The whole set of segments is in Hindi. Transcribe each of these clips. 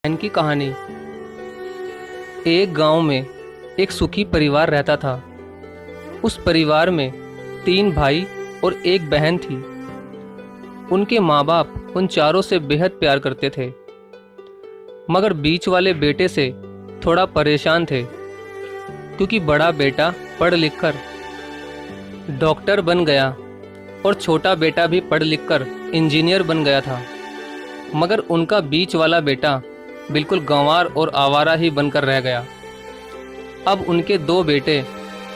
बहन की कहानी। एक गांव में एक सुखी परिवार रहता था। उस परिवार में 3 भाई और एक बहन थी। उनके माँ बाप उन चारों से बेहद प्यार करते थे, मगर बीच वाले बेटे से थोड़ा परेशान थे, क्योंकि बड़ा बेटा पढ़ लिख कर डॉक्टर बन गया और छोटा बेटा भी पढ़ लिख कर इंजीनियर बन गया था। मगर उनका बीच वाला बेटा बिल्कुल गंवार और आवारा ही बनकर रह गया। अब उनके 2 बेटे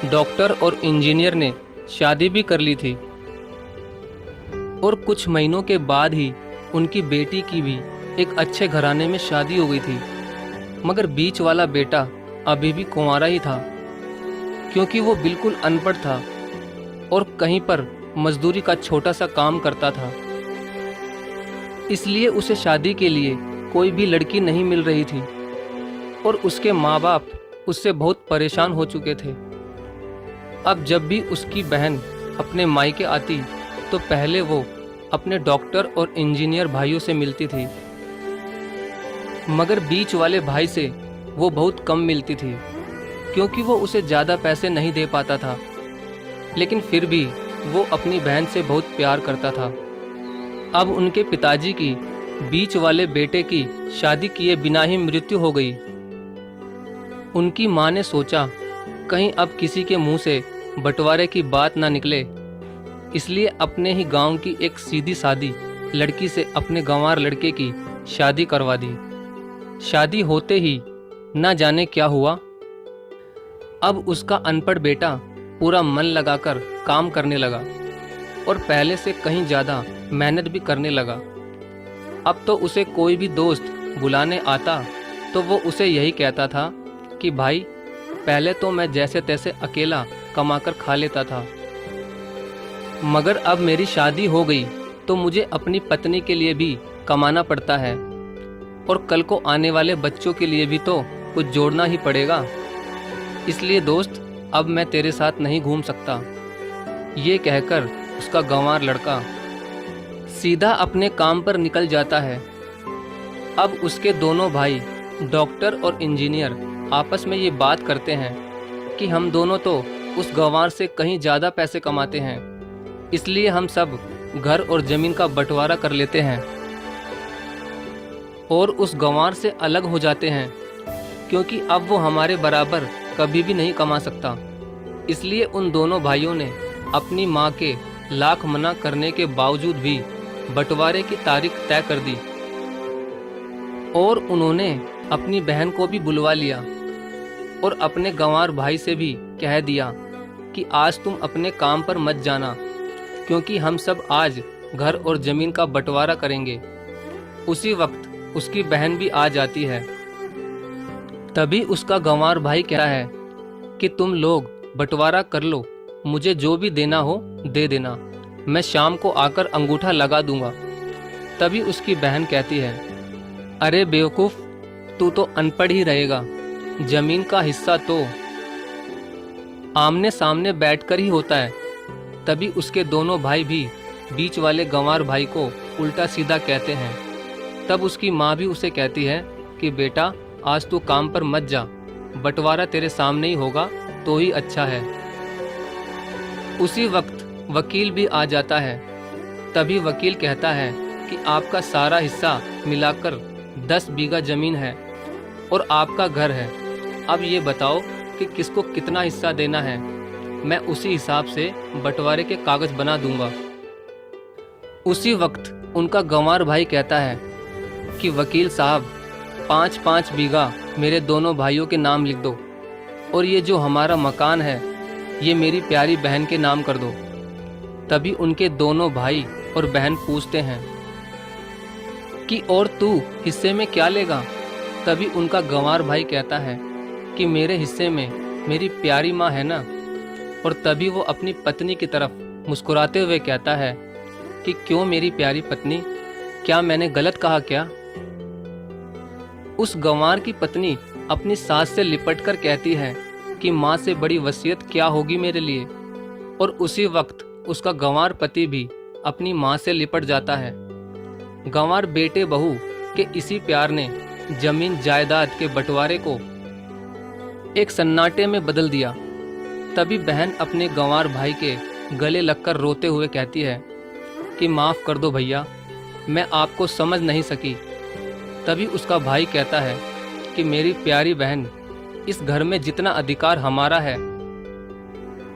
डॉक्टर और इंजीनियर ने शादी भी कर ली थी, और कुछ महीनों के बाद ही उनकी बेटी की भी एक अच्छे घराने में शादी हो गई थी। मगर बीच वाला बेटा अभी भी कुंवारा ही था, क्योंकि वो बिल्कुल अनपढ़ था और कहीं पर मजदूरी का छोटा सा काम करता था। इसलिए उसे शादी के लिए कोई भी लड़की नहीं मिल रही थी, और उसके माँ बाप उससे बहुत परेशान हो चुके थे। अब जब भी उसकी बहन अपने मायके आती तो पहले वो अपने डॉक्टर और इंजीनियर भाइयों से मिलती थी, मगर बीच वाले भाई से वो बहुत कम मिलती थी, क्योंकि वो उसे ज़्यादा पैसे नहीं दे पाता था। लेकिन फिर भी वो अपनी बहन से बहुत प्यार करता था। अब उनके पिताजी की बीच वाले बेटे की शादी किए बिना ही मृत्यु हो गई। उनकी माँ ने सोचा कहीं अब किसी के मुंह से बंटवारे की बात ना निकले, इसलिए अपने ही गांव की एक सीधी सादी लड़की से अपने गंवार लड़के की शादी करवा दी। शादी होते ही ना जाने क्या हुआ। अब उसका अनपढ़ बेटा पूरा मन लगाकर काम करने लगा और पहले से कहीं ज़्यादा मेहनत भी करने लगा। अब तो उसे कोई भी दोस्त बुलाने आता तो वो उसे यही कहता था कि भाई, पहले तो मैं जैसे तैसे अकेला कमाकर खा लेता था, मगर अब मेरी शादी हो गई तो मुझे अपनी पत्नी के लिए भी कमाना पड़ता है, और कल को आने वाले बच्चों के लिए भी तो कुछ जोड़ना ही पड़ेगा। इसलिए दोस्त, अब मैं तेरे साथ नहीं घूम सकता। ये कहकर उसका गंवार लड़का सीधा अपने काम पर निकल जाता है। अब उसके दोनों भाई डॉक्टर और इंजीनियर आपस में ये बात करते हैं कि हम दोनों तो उस गंवार से कहीं ज़्यादा पैसे कमाते हैं, इसलिए हम सब घर और ज़मीन का बंटवारा कर लेते हैं और उस गंवार से अलग हो जाते हैं, क्योंकि अब वो हमारे बराबर कभी भी नहीं कमा सकता। इसलिए उन दोनों भाइयों ने अपनी माँ के लाख मना करने के बावजूद भी बंटवारे की तारीख तय कर दी, और उन्होंने अपनी बहन को भी बुलवा लिया और अपने गंवार भाई से भी कह दिया कि आज तुम अपने काम पर मत जाना, क्योंकि हम सब आज घर और ज़मीन का बंटवारा करेंगे। उसी वक्त उसकी बहन भी आ जाती है। तभी उसका गंवार भाई कहता है कि तुम लोग बंटवारा कर लो, मुझे जो भी देना हो दे देना, मैं शाम को आकर अंगूठा लगा दूंगा। तभी उसकी बहन कहती है, अरे बेवकूफ़, तू तो अनपढ़ ही रहेगा, जमीन का हिस्सा तो आमने सामने बैठकर ही होता है। तभी उसके दोनों भाई भी बीच वाले गंवार भाई को उल्टा सीधा कहते हैं। तब उसकी माँ भी उसे कहती है कि बेटा, आज तू काम पर मत जा, बंटवारा तेरे सामने ही होगा तो ही अच्छा है। उसी वक्त वकील भी आ जाता है। तभी वकील कहता है कि आपका सारा हिस्सा मिलाकर 10 बीघा ज़मीन है और आपका घर है। अब ये बताओ कि किसको कितना हिस्सा देना है, मैं उसी हिसाब से बंटवारे के कागज़ बना दूंगा। उसी वक्त उनका गंवार भाई कहता है कि वकील साहब, 5-5 बीघा मेरे दोनों भाइयों के नाम लिख दो, और ये जो हमारा मकान है ये मेरी प्यारी बहन के नाम कर दो। तभी उनके दोनों भाई और बहन पूछते हैं कि और तू हिस्से में क्या लेगा। तभी उनका गंवार भाई कहता है कि मेरे हिस्से में मेरी प्यारी माँ है ना। और तभी वो अपनी पत्नी की तरफ मुस्कुराते हुए कहता है कि क्यों मेरी प्यारी पत्नी, क्या मैंने गलत कहा क्या? उस गंवार की पत्नी अपनी सास से लिपटकर कहती है कि माँ से बड़ी वसीयत क्या होगी मेरे लिए। और उसी वक्त उसका गंवार पति भी अपनी माँ से लिपट जाता है। गंवार बेटे बहू के इसी प्यार ने जमीन जायदाद के बंटवारे को एक सन्नाटे में बदल दिया। तभी बहन अपने गंवार भाई के गले लगकर रोते हुए कहती है कि माफ़ कर दो भैया, मैं आपको समझ नहीं सकी। तभी उसका भाई कहता है कि मेरी प्यारी बहन, इस घर में जितना अधिकार हमारा है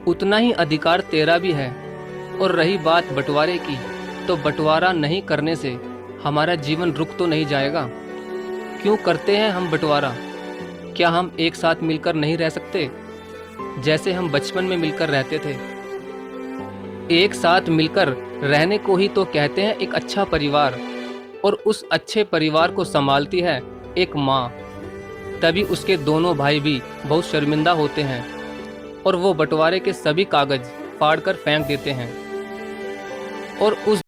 उतना ही अधिकार तेरा भी है। और रही बात बंटवारे की, तो बंटवारा नहीं करने से हमारा जीवन रुक तो नहीं जाएगा। क्यों करते हैं हम बंटवारा? क्या हम एक साथ मिलकर नहीं रह सकते, जैसे हम बचपन में मिलकर रहते थे? एक साथ मिलकर रहने को ही तो कहते हैं एक अच्छा परिवार, और उस अच्छे परिवार को संभालती है एक माँ। तभी उसके दोनों भाई भी बहुत शर्मिंदा होते हैं और वो बंटवारे के सभी कागज फाड़कर फेंक देते हैं। और उस